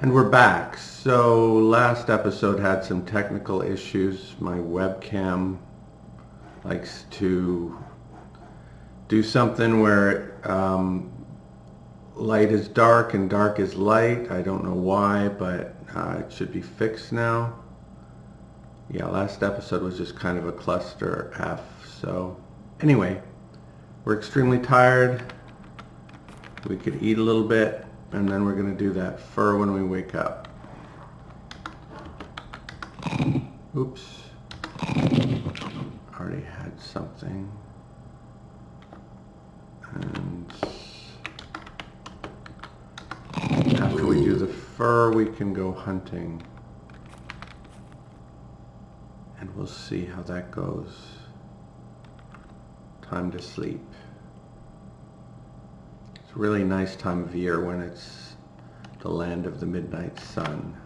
And we're back. So last episode had some technical issues. My webcam likes to do something where light is dark and dark is light. I don't know why, but it should be fixed now. Yeah, last episode was just kind of a cluster F. So anyway, we're extremely tired. We could eat a little bit, and then we're going to do that fur when we wake up. Oops. Already had something. And after we do the fur, we can go hunting. And we'll see how that goes. Time to sleep. It's a really nice time of year when it's the land of the midnight sun.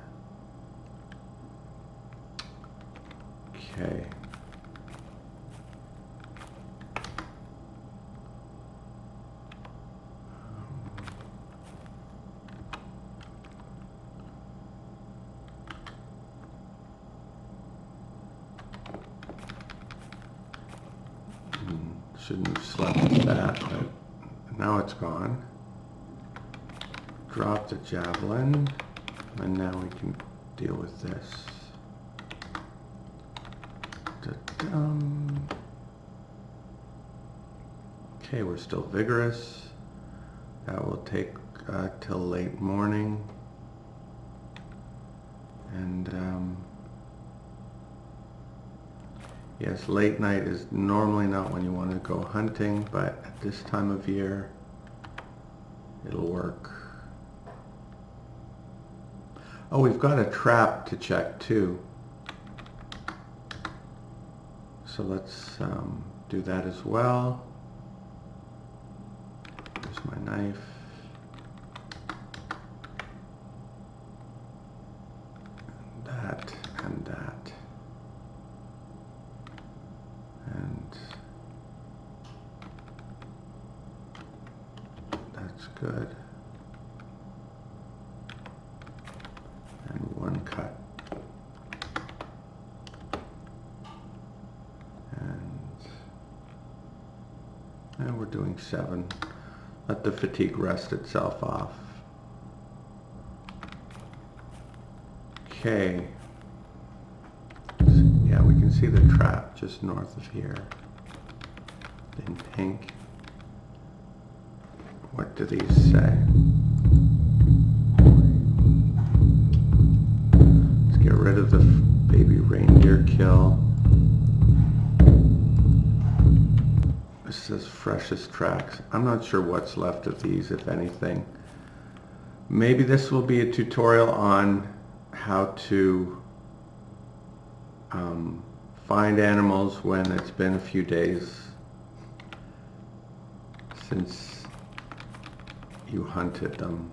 Okay. Shouldn't have slept with that, but now it's gone. Drop the javelin, and now we can deal with this. Da-dum. Okay, we're still vigorous. That will take till late morning. And yes, late night is normally not when you want to go hunting, but at this time of year, it'll work. Oh, we've got a trap to check too. So let's do that as well. Here's my knife. That and that. And that's good. And one cut. And we're doing 7. Let the fatigue rest itself off. Okay. Yeah, we can see the trap just north of here in pink. What do these say? Let's get rid of the baby reindeer kill. This says freshest tracks. I'm not sure what's left of these, if anything. Maybe this will be a tutorial on how to find animals when it's been a few days since you hunted them.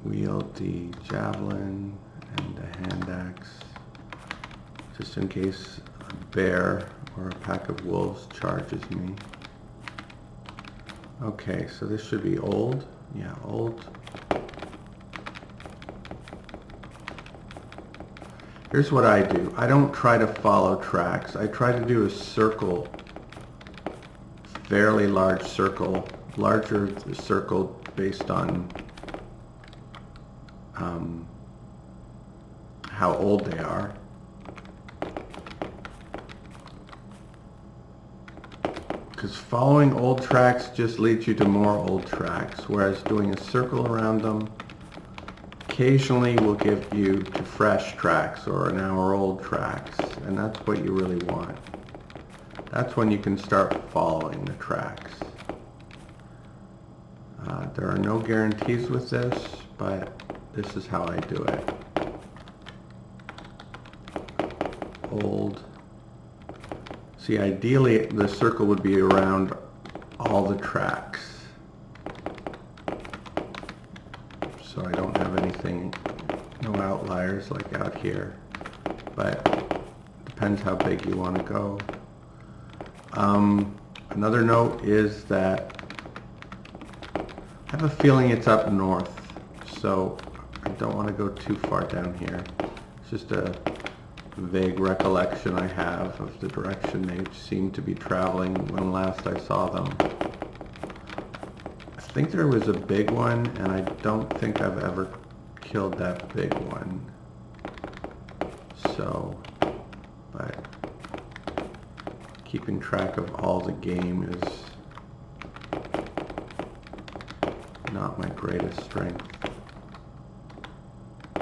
Wield the javelin and the hand axe just in case a bear or a pack of wolves charges me. Okay, so this should be old. Yeah, old. Here's what I do. I don't try to follow tracks. I try to do a circle, fairly large circle, larger the circle based on how old they are. Because following old tracks just leads you to more old tracks, whereas doing a circle around them occasionally will give you to fresh tracks or an hour-old tracks, and that's what you really want. That's when you can start following the tracks. There are no guarantees with this, but this is how I do it. Old. See, ideally the circle would be around all the tracks. So I don't have anything, no outliers like out here, but depends how big you want to go. Another note is that I have a feeling it's up north, so I don't want to go too far down here. It's just a vague recollection I have of the direction they seemed to be traveling when last I saw them. I think there was a big one, and I don't think I've ever killed that big one. So, but keeping track of all the game is not my greatest strength.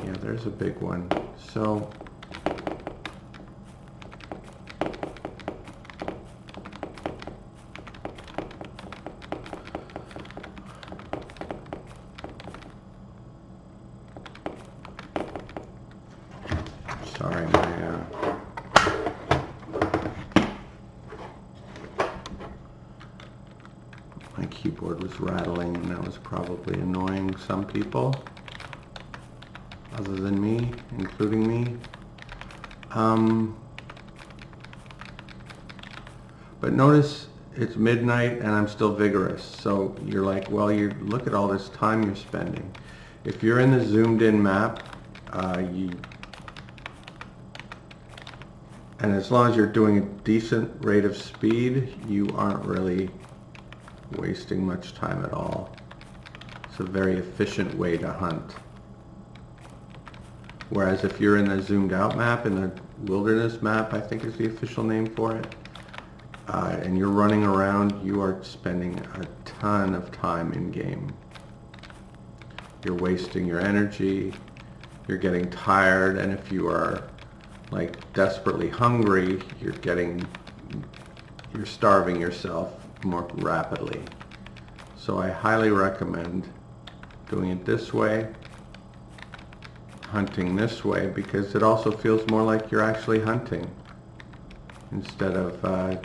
Yeah, there's a big one. So, sorry, my keyboard was rattling, and that was probably annoying some people, other than me, including me. But notice it's midnight and I'm still vigorous. So you're like, well, you look at all this time you're spending. If you're in the zoomed in map, and as long as you're doing a decent rate of speed, you aren't really wasting much time at all. It's a very efficient way to hunt. Whereas if you're in the zoomed out map, in the wilderness map, I think is the official name for it, and you're running around, you are spending a ton of time in game. You're wasting your energy, you're getting tired, and if you are like desperately hungry, you're starving yourself more rapidly. So I highly recommend doing it this way, hunting this way, because it also feels more like you're actually hunting instead of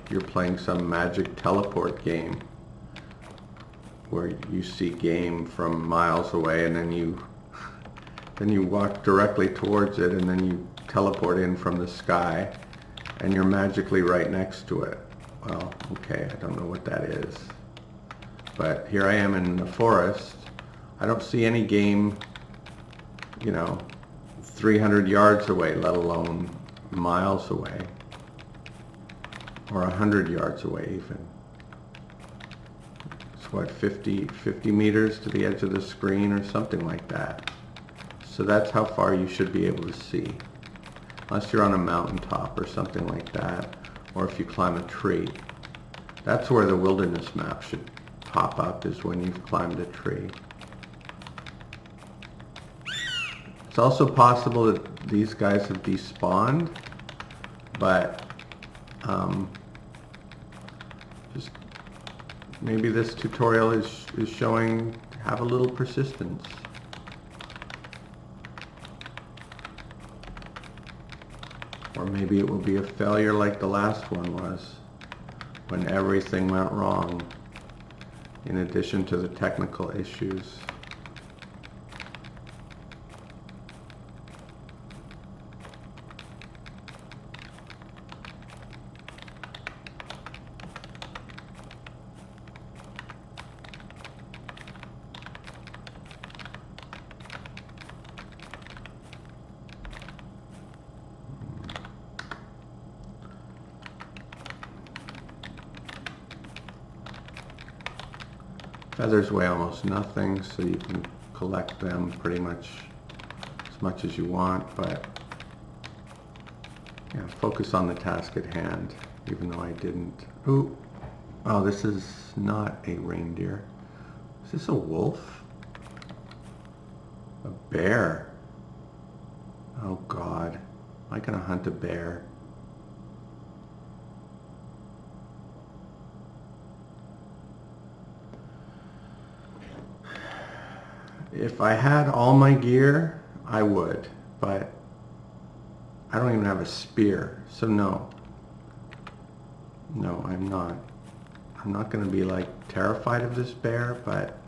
you're playing some magic teleport game where you see game from miles away and then you walk directly towards it and then you teleport in from the sky and you're magically right next to it. Well, okay, I don't know what that is. But here I am in the forest. I don't see any game, 300 yards away, let alone miles away. Or 100 yards away even. It's what, 50 meters to the edge of the screen or something like that. So that's how far you should be able to see. Unless you're on a mountaintop or something like that, or if you climb a tree. That's where the wilderness map should pop up, is when you've climbed a tree. It's also possible that these guys have despawned, but just maybe this tutorial is showing have a little persistence. Or maybe it will be a failure like the last one was, when everything went wrong, in addition to the technical issues. Feathers weigh almost nothing, so you can collect them pretty much as much as you want, but yeah, focus on the task at hand, even though I didn't. Ooh, oh, this is not a reindeer. Is this a wolf? A bear? Oh God, am I gonna hunt a bear? If I had all my gear, I would, but I don't even have a spear, so no. No, I'm not. I'm not going to be like terrified of this bear, but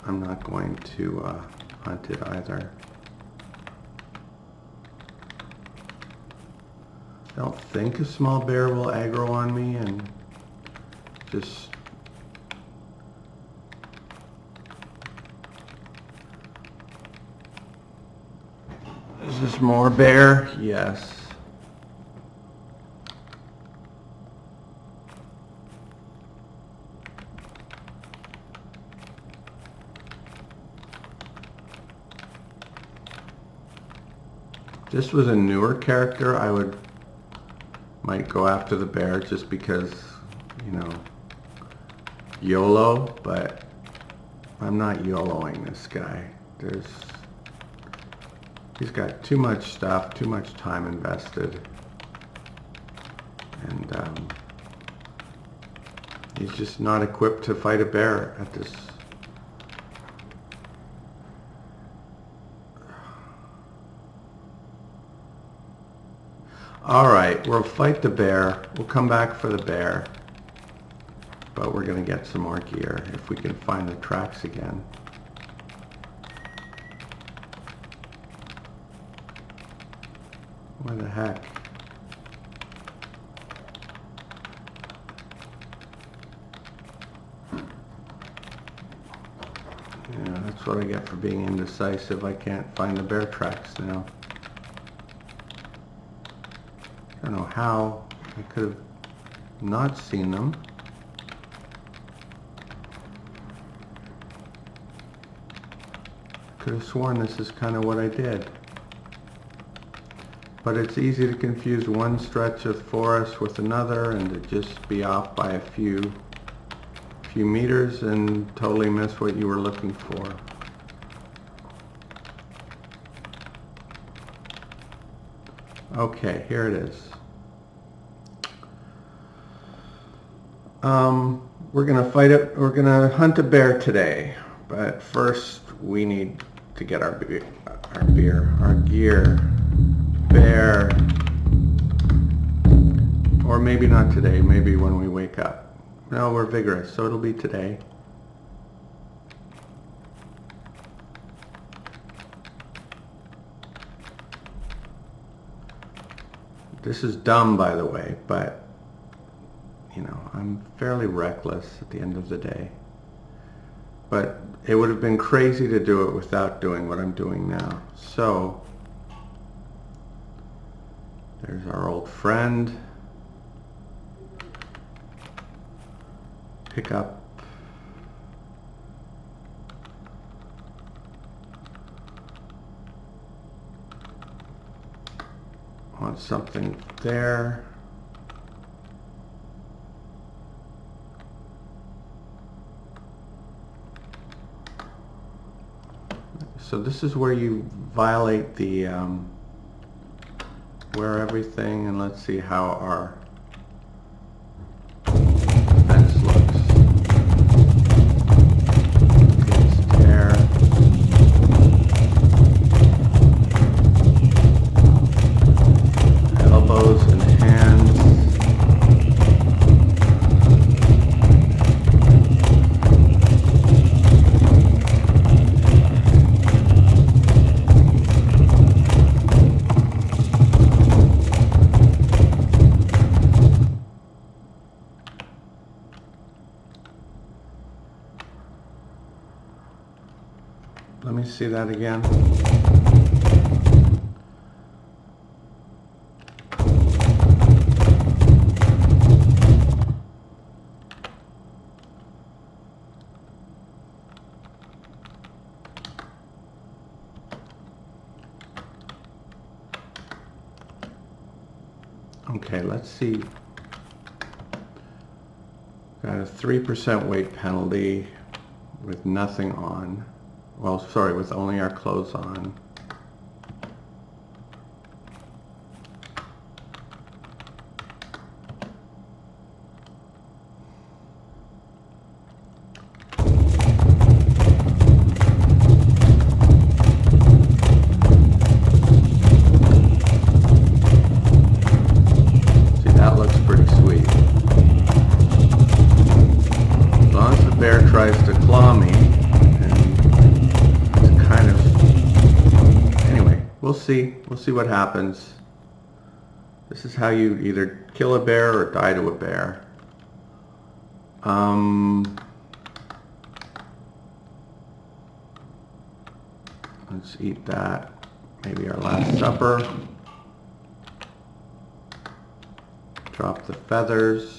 I'm not going to hunt it either. I don't think a small bear will aggro on me and just Is this more bear? Yes. If this was a newer character, I might go after the bear just because, you know, YOLO, but I'm not YOLOing this guy. He's got too much stuff, too much time invested, and he's just not equipped to fight a bear at this. Alright, we'll fight the bear. We'll come back for the bear. But we're going to get some more gear if we can find the tracks again. What the heck? Yeah, that's what I get for being indecisive. I can't find the bear tracks now. I don't know how. I could have not seen them. Could have sworn this is kind of what I did. But it's easy to confuse one stretch of forest with another and to just be off by a few meters and totally miss what you were looking for. Okay, here it is. We're gonna fight it. We're gonna hunt a bear today, but first we need to get our gear. Bear, or maybe not today. Maybe when we wake up. No, we're vigorous, so it'll be today. This is dumb, by the way, but you know, I'm fairly reckless at the end of the day. But it would have been crazy to do it without doing what I'm doing now. So, there's our old friend. Pick up. Want something there. So this is where you violate the wear everything, and let's see how our fence looks. Against air. Elbows and hands. Let me see that again. Okay, let's see. Got a 3% weight penalty with nothing on. Well, sorry, with only our clothes on. See, that looks pretty sweet. As long as the bear tries to claw me, we'll see. We'll see what happens. This is how you either kill a bear or die to a bear. Let's eat that. Maybe our last supper. Drop the feathers.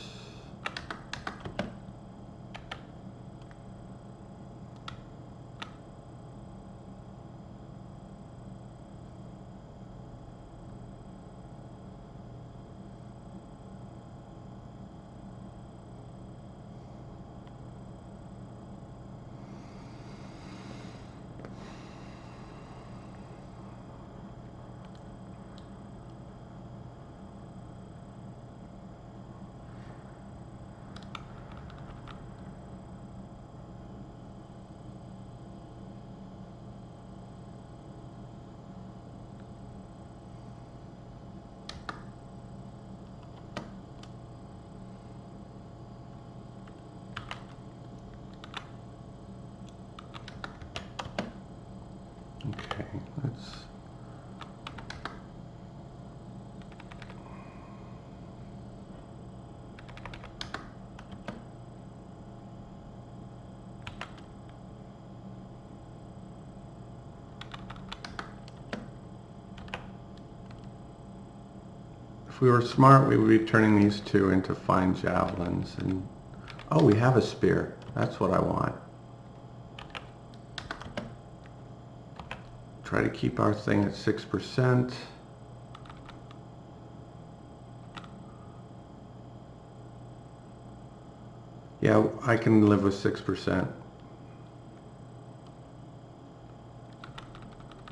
Okay, let's if we were smart, we would be turning these two into fine javelins. And oh, we have a spear. That's what I want. Try to keep our thing at 6%. Yeah, I can live with 6%.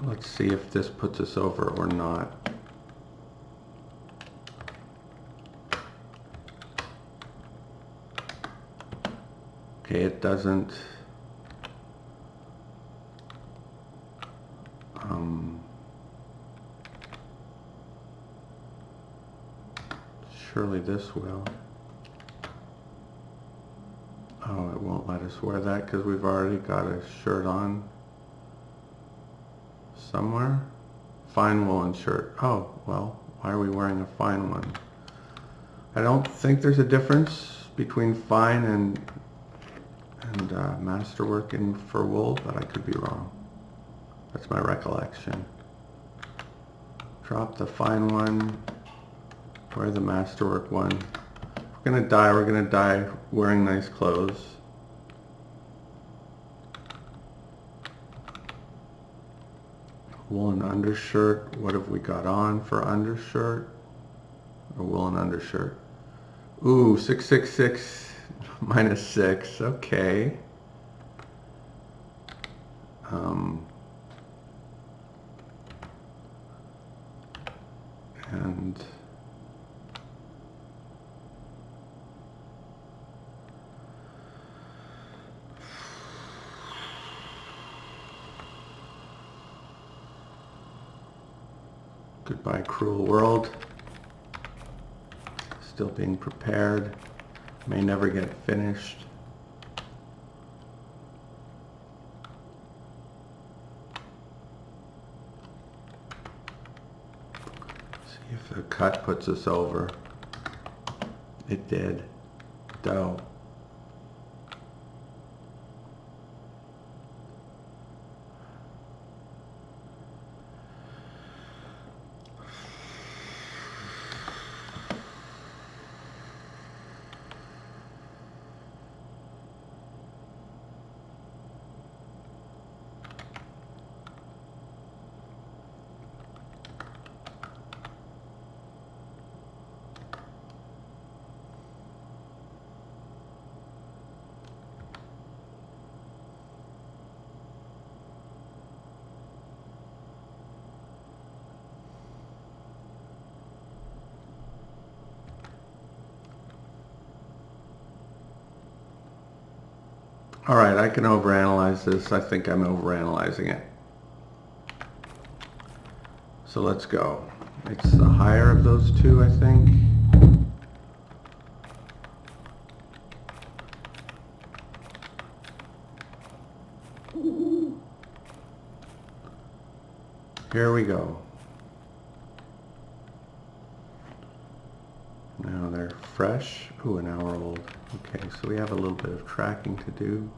Let's see if this puts us over or not. Okay, it doesn't. Surely this will. Oh, it won't let us wear that because we've already got a shirt on somewhere. Fine woolen shirt. Oh, well, why are we wearing a fine one? I don't think there's a difference between fine and masterwork in fur wool, but I could be wrong. That's my recollection. Drop the fine one. Wear the masterwork one. If we're gonna die wearing nice clothes. Woolen undershirt. What have we got on for undershirt? A woolen undershirt. Ooh, 666 minus 6. Okay. And goodbye, cruel world. Still being prepared. May never get finished. See if the cut puts us over. It did. Dough. All right, I can overanalyze this. I think I'm overanalyzing it. So let's go. It's the higher of those two, I think. Here we go. Now they're fresh. Ooh, an hour old. Okay, so we have a little bit of tracking to do.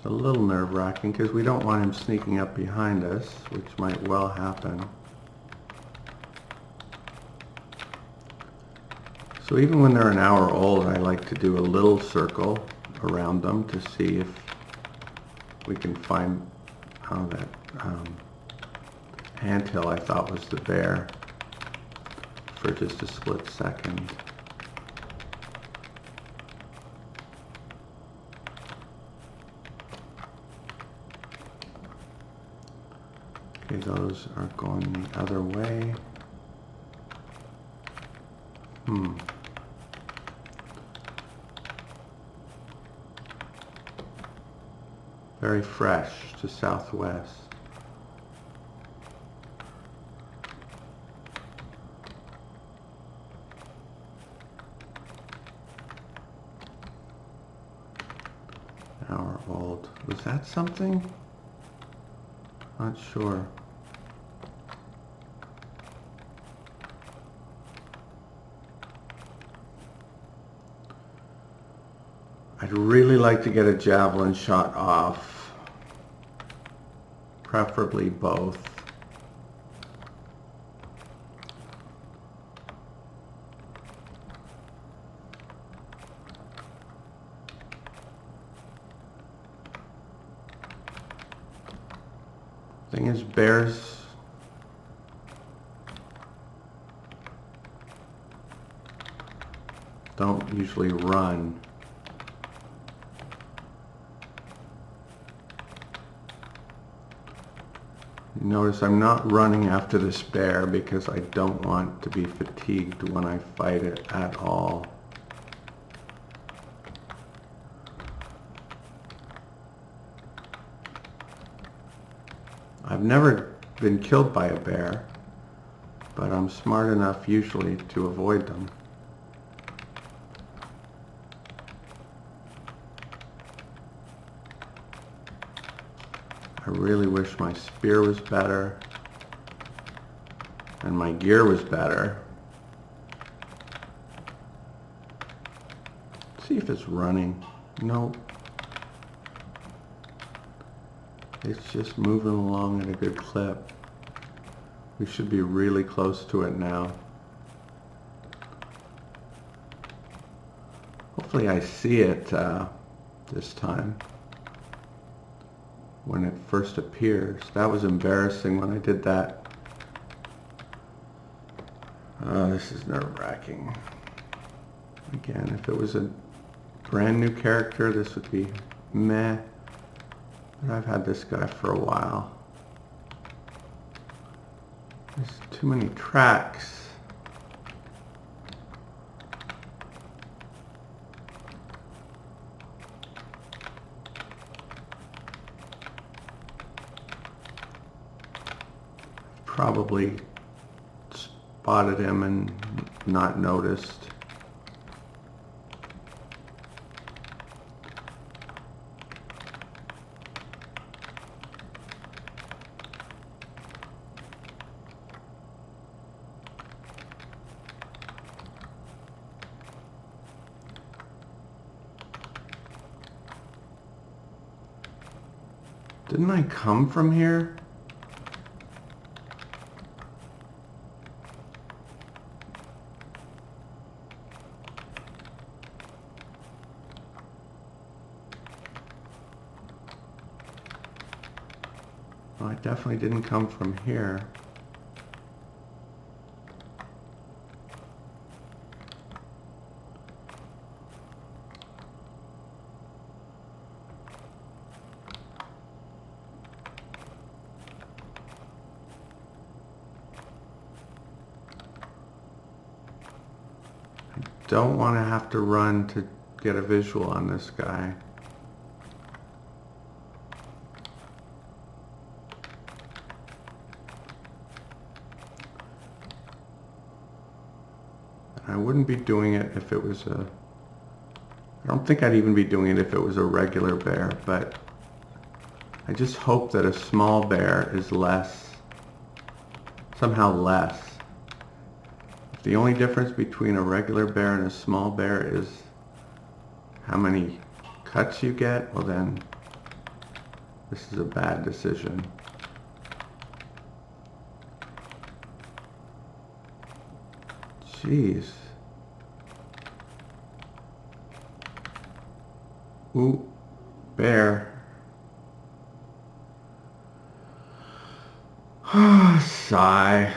It's a little nerve-wracking because we don't want him sneaking up behind us, which might well happen. So even when they're an hour old, I like to do a little circle around them to see if we can find how that anthill I thought was the bear for just a split second. Okay, those are going the other way. Very fresh to southwest. Hour old. Was that something? Not sure. I'd really like to get a javelin shot off, preferably both. Thing is, bears don't usually run. Notice I'm not running after this bear because I don't want to be fatigued when I fight it at all. I've never been killed by a bear, but I'm smart enough usually to avoid them. I really wish my spear was better and my gear was better. Let's see if it's running. Nope. It's just moving along at a good clip. We should be really close to it now. Hopefully I see it this time. When it first appears. That was embarrassing when I did that. This is nerve-wracking. Again, if it was a brand new character, this would be meh. But I've had this guy for a while. There's too many tracks. Probably spotted him and not noticed. Didn't I come from here? Well, I definitely didn't come from here. I don't want to have to run to get a visual on this guy. I wouldn't be doing it if it was a... I don't think I'd even be doing it if it was a regular bear, but I just hope that a small bear is less, somehow less. If the only difference between a regular bear and a small bear is how many cuts you get, well then This is a bad decision. Jeez. Ooh, bear. Sigh.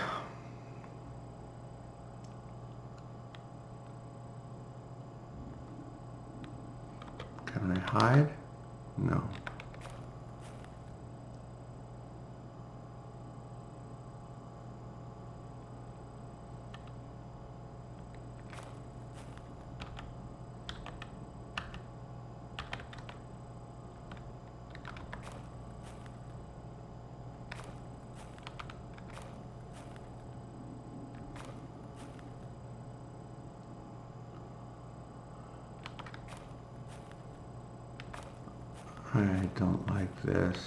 Can I hide? No. I don't like this.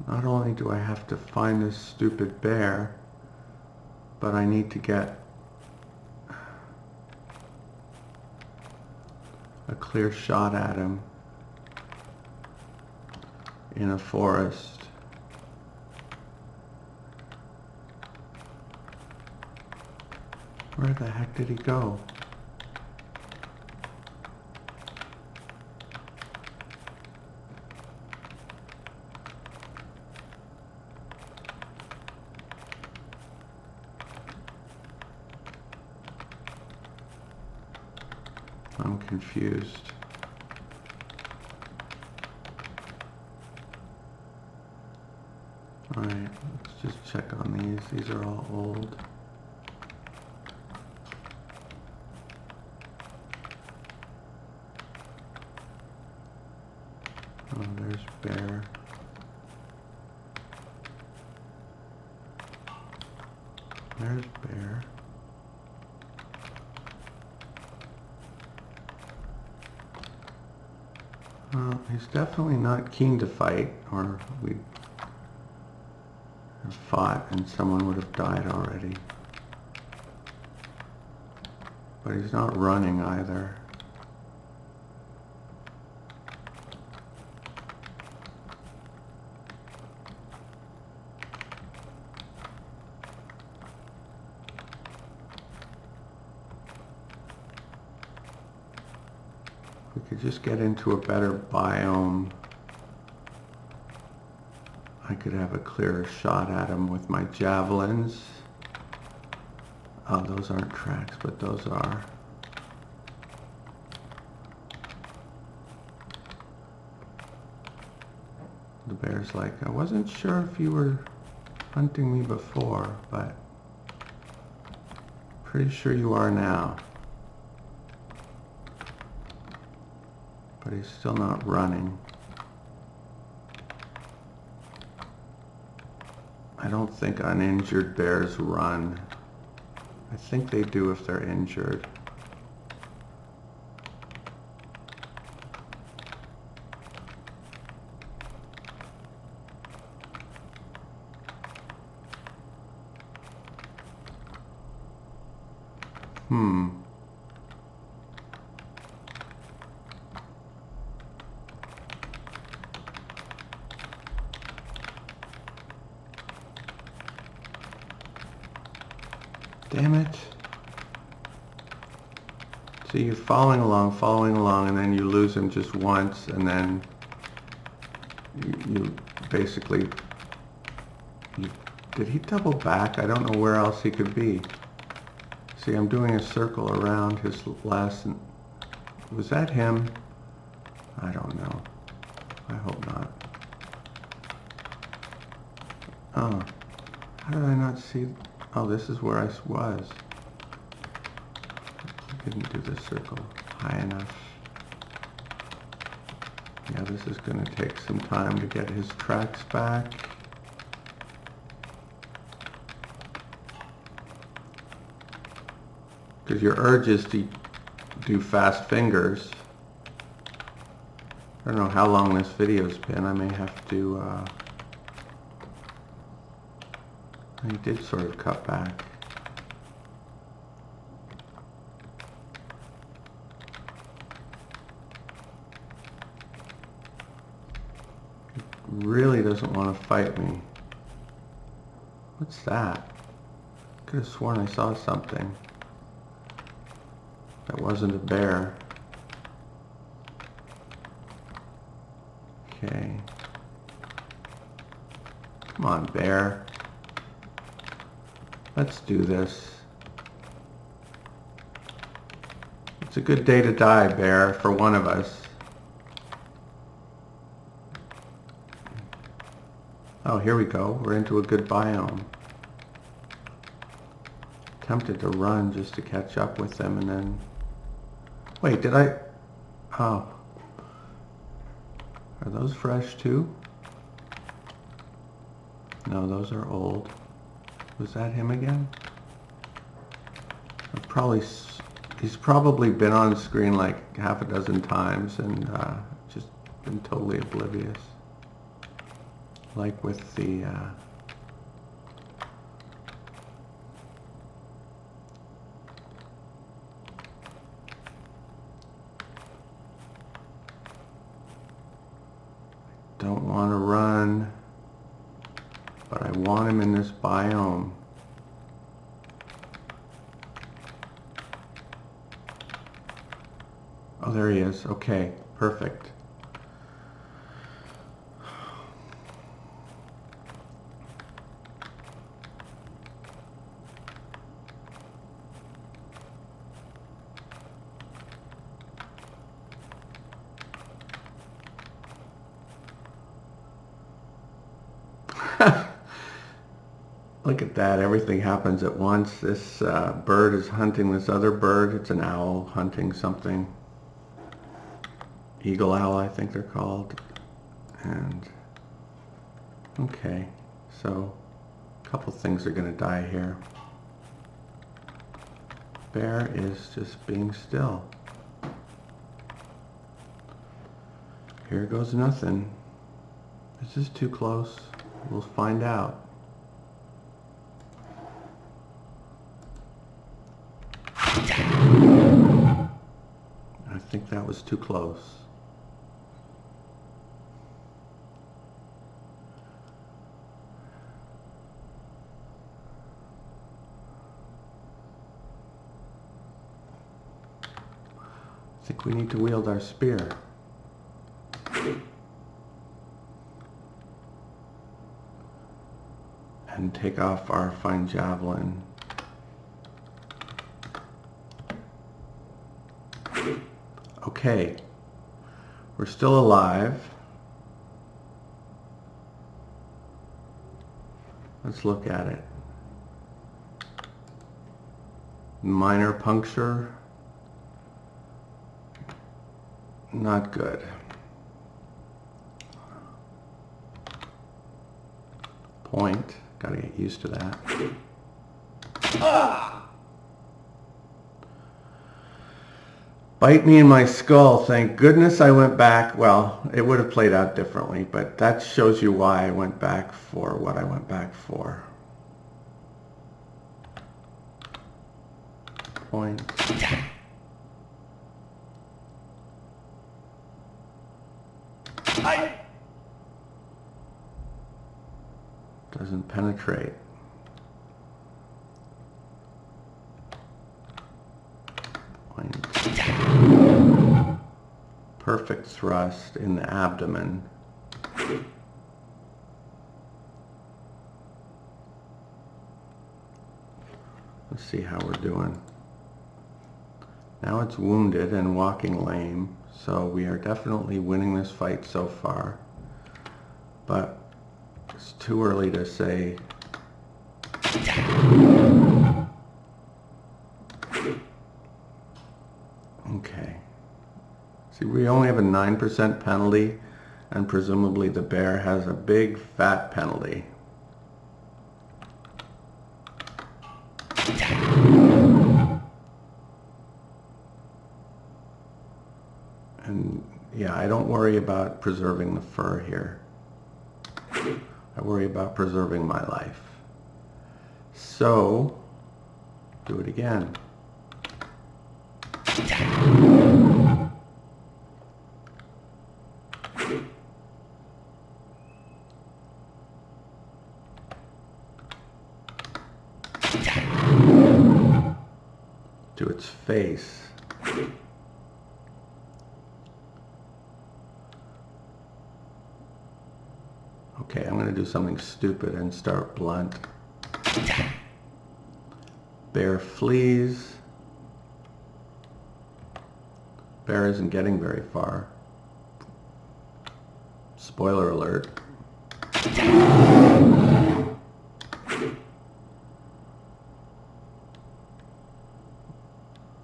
Not only do I have to find this stupid bear, but I need to get a clear shot at him in a forest. Where the heck did he go? I'm confused. Alright, let's just check on these. These are all old. Oh, there's bear. There's bear. Well, he's definitely not keen to fight, or we'd have fought and someone would have died already. But he's not running either. We could just get into a better biome. I could have a clearer shot at him with my javelins. Oh, those aren't tracks, but those are. The bear's like, I wasn't sure if you were hunting me before, but pretty sure you are now. But he's still not running. I don't think uninjured bears run. I think they do if they're injured. Damn it. See, you're following along, and then you lose him just once, and then you basically... Did he double back? I don't know where else he could be. See, I'm doing a circle around his last... Was that him? I don't know. I hope not. Oh. How did I not see... Oh, this is where I was. I didn't do the circle high enough. Yeah, this is going to take some time to get his tracks back. because your urge is to do fast fingers. I don't know how long this video's been. I may have to, I did sort of cut back. It really doesn't want to fight me. What's that? Could have sworn I saw something. That wasn't a bear. Okay. Come on, bear. Let's do this. It's a good day to die, bear, for one of us. Oh, here we go. We're into a good biome. Tempted to run just to catch up with them and then... Wait, did I... Oh. Are those fresh too? No, those are old. Was that him again? He's probably been on screen like half a dozen times and just been totally oblivious. Like with the... Don't want to run, but I want him in this biome. Oh, there he is. Okay, perfect. Look at that, everything happens at once. This bird is hunting this other bird. It's an owl hunting something. Eagle owl, I think they're called. And, okay, so a couple things are gonna die here. Bear is just being still. Here goes nothing. Is this too close? We'll find out. I think that was too close. I think we need to wield our spear. And take off our fine javelin. Okay, we're still alive. Let's look at it. Minor puncture. Not good. Point. Gotta get used to that. Ah! Bite me in my skull. Thank goodness I went back. Well, it would have played out differently, but that shows you why I went back for what I went back for. Point. Doesn't penetrate. Point. Perfect thrust in the abdomen. Let's see how we're doing. Now it's wounded and walking lame, so we are definitely winning this fight so far. But it's too early to say. Okay. See, we only have a 9% penalty, and presumably the bear has a big fat penalty. yeah, I don't worry about preserving the fur here. I worry about preserving my life. So, do it again. To its face. Okay, I'm going to do something stupid and start blunt. Bear flees. Bear isn't getting very far. Spoiler alert.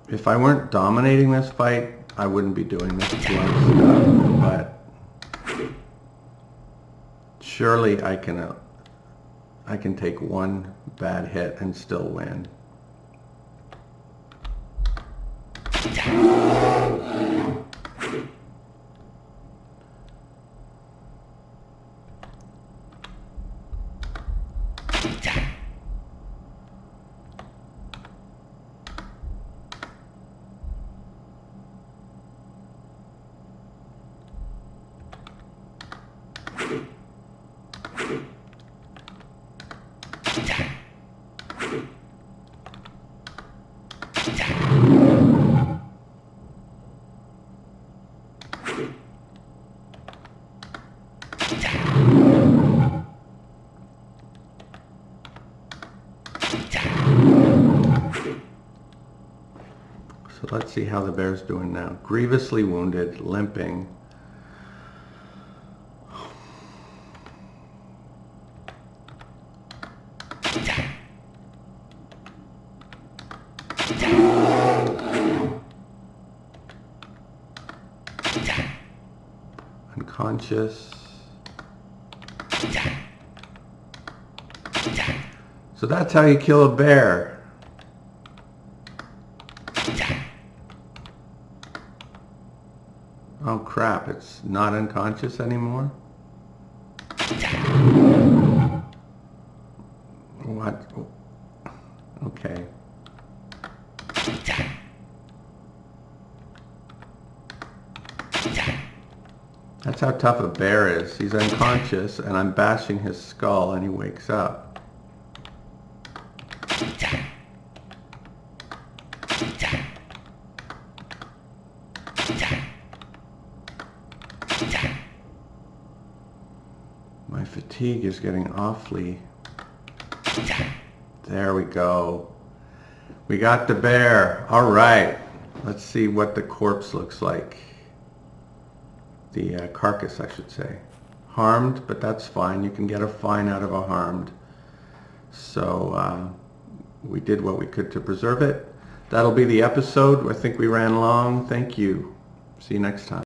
If I weren't dominating this fight, I wouldn't be doing this blunt stuff, but surely I can take one bad hit and still win. So let's see how the bear's doing now. Grievously wounded, limping. Unconscious. So that's how you kill a bear. Oh crap, it's not unconscious anymore? What? Okay. That's how tough a bear is. He's unconscious and I'm bashing his skull and he wakes up. My fatigue is getting awfully... There we go. We got the bear. All right. Let's see what the corpse looks like. The carcass, I should say. Harmed, but that's fine. You can get a fine out of a harmed. So we did what we could to preserve it. That'll be the episode. I think we ran long. Thank you. See you next time.